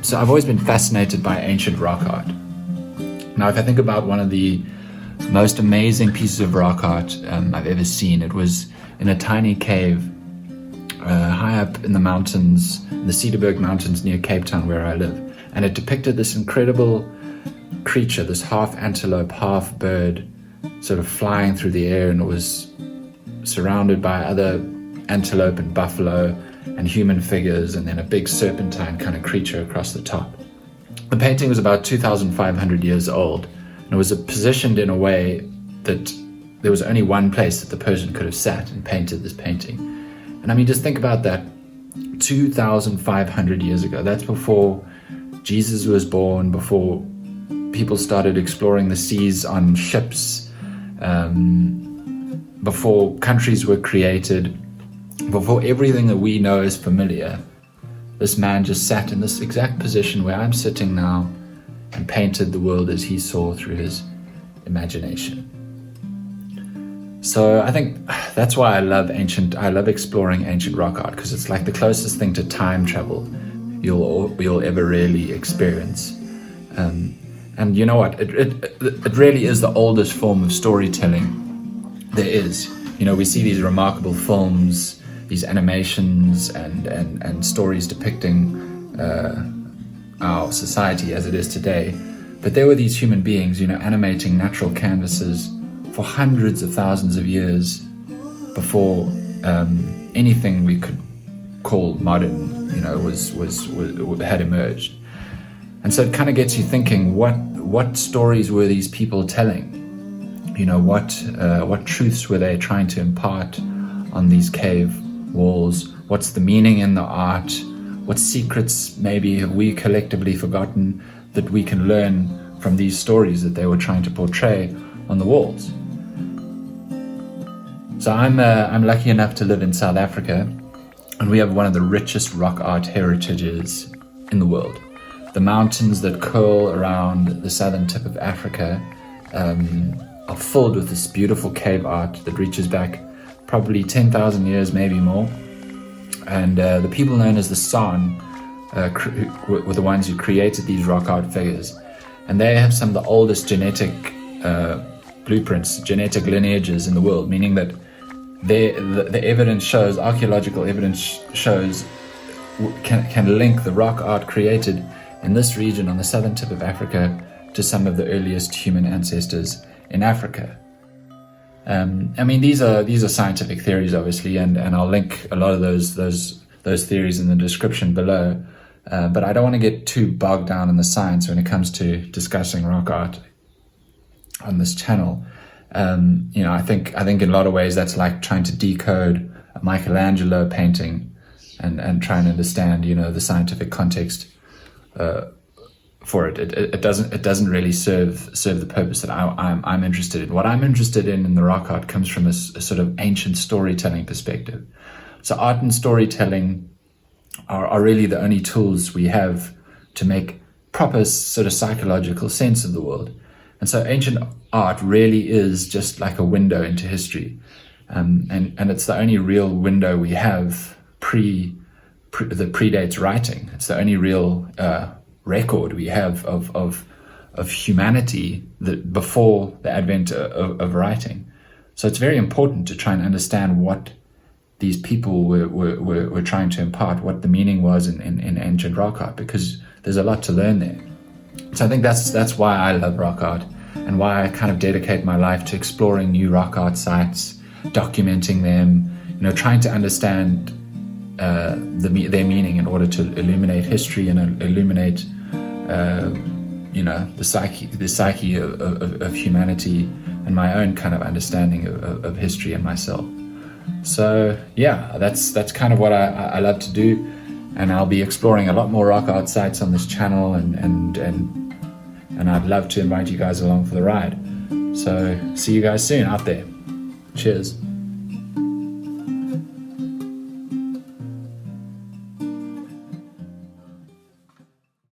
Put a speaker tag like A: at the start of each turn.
A: So I've always been fascinated by ancient rock art. Now, if I think about one of the most amazing pieces of rock art I've ever seen, it was in a tiny cave high up in the mountains, in the Cederberg Mountains near Cape Town where I live. And it depicted this incredible creature, this half antelope, half bird, sort of flying through the air, and it was surrounded by other antelope and buffalo and human figures, and then a big serpentine kind of creature across the top. The painting was about 2,500 years old, and it was positioned in a way that there was only one place that the person could have sat and painted this painting. And I mean, just think about that. 2,500 years ago, that's before Jesus was born, before people started exploring the seas on ships, before countries were created, before everything that we know is familiar. This man just sat in this exact position where I'm sitting now and painted the world as he saw through his imagination. So I think that's why I love exploring ancient rock art, because it's like the closest thing to time travel you'll ever really experience. And you know what? It really is the oldest form of storytelling there is. You know, we see these remarkable films, these animations and stories depicting our society as it is today. But there were these human beings, you know, animating natural canvases for hundreds of thousands of years before anything we could call modern, you know, had emerged. And so it kind of gets you thinking, what stories were these people telling? You know, what truths were they trying to impart on these cave walls? What's the meaning in the art? What secrets maybe have we collectively forgotten that we can learn from these stories that they were trying to portray on the walls? So I'm lucky enough to live in South Africa, and we have one of the richest rock art heritages in the world. The mountains that curl around the southern tip of Africa are filled with this beautiful cave art that reaches back probably 10,000 years, maybe more. And the people known as the San were the ones who created these rock art figures. And they have some of the oldest genetic blueprints, genetic lineages in the world, meaning that the evidence shows, archaeological evidence shows, can link the rock art created in this region on the southern tip of Africa to some of the earliest human ancestors in Africa. I mean, these are scientific theories, obviously, and I'll link a lot of those theories in the description below. But I don't want to get too bogged down in the science when it comes to discussing rock art on this channel. You know, I think in a lot of ways that's like trying to decode a Michelangelo painting and try and understand, you know, the scientific context for it. It doesn't really serve the purpose that I'm interested in. What I'm interested in the rock art comes from a sort of ancient storytelling perspective. So art and storytelling are really the only tools we have to make proper sort of psychological sense of the world. And so ancient art really is just like a window into history. And it's the only real window we have that predates writing. It's the only real record we have of humanity that before the advent of writing. So it's very important to try and understand what these people were trying to impart, what the meaning was in ancient rock art, because there's a lot to learn there. So I think that's why I love rock art, and why I kind of dedicate my life to exploring new rock art sites, documenting them, you know, trying to understand their meaning in order to illuminate history and illuminate you know, the psyche of humanity and my own kind of understanding of history and myself. So yeah, that's kind of what I love to do, and I'll be exploring a lot more rock art sites on this channel, and I'd love to invite you guys along for the ride. So see you guys soon out there. Cheers.